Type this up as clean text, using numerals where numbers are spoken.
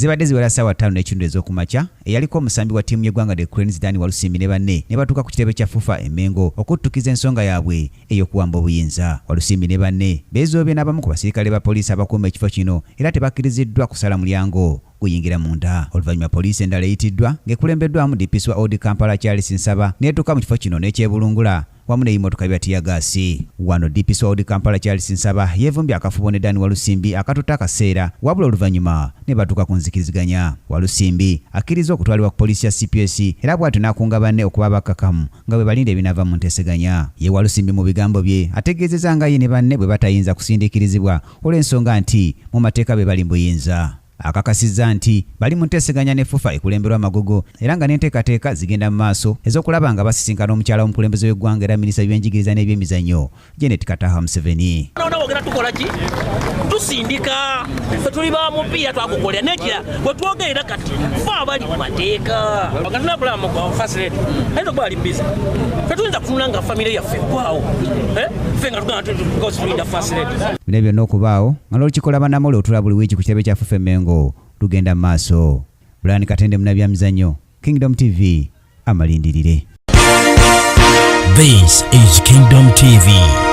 zibadde ziwera ssaawa 5:30 ez'okumakya eyaliko omusambi wa ttiimu y'eggwanga The Cranes Dani Walusimbi ne banne ne batuuka ku kitebe kya FUFA Emmengo okuttukiza ensonga yaabwe ey'okuwamba obuyinza. Walusimbi ne banne beezoobye n'abamu ku basirikale ba poliisi abakuuma ekifo kino era tebakkiriziddwa kusala mulyango kuyingira munda. Oluvannyuma poliisi endala eyitiddwa ng'ekulembeddwamu DPS wa Odi Kampala Charles Nsaba n'etuuka mu kifo kino n'ekyebulungula wamu n'ebimotoka bya tiyagaasi. Wano DPS wa Odi Kampala Charles Nsaba yeevumbye akafubo ne Dani Walusimbi akatuta akaseera wabula oluvannyuma ne batuuka ku nzikiriziganya. Walusimbi akkiriza okutwalibwa ku poliisi ya CPS era bw'atyo n'akunga banne okuba bakkakamu nga bwe balinda ebinaava mu nteeseganya. Ye Walusimbi mu bigambo bye ategeezezza nga ye ne banne bwe batayinza kusindiikirizibwa olw'ensonga nti mu mateeka be bali mbuyinza. Akakasizza nti bali mu nteeseganya ne FUFA ekulemberwa Magogo era nga n'enteekateeka zigenda mu maaso ez'okulaba nga basisinkana omukyala w'omukulembeze w'eggwanga era minisita w'ebyenjigiriza n'ebyemizannyo Janet Kataha Museveni. Tusindika tuli ba mupiira twakukolera nekira bwe twogerera kati fa abali mu mateeka baganda kulama kwa facility aito bali busy tetuyinza kufunula nga family yaffe kwawo fenga tugana tukosinda facility bino byonna okubaawo nga n'olukikola bannamawulire otula buli wiiki ku kitebe kya FUFA Emmengo lugenda mu maaso. Brian Katende munabyamizannyo Kingdom TV amalindirire. This is Kingdom TV.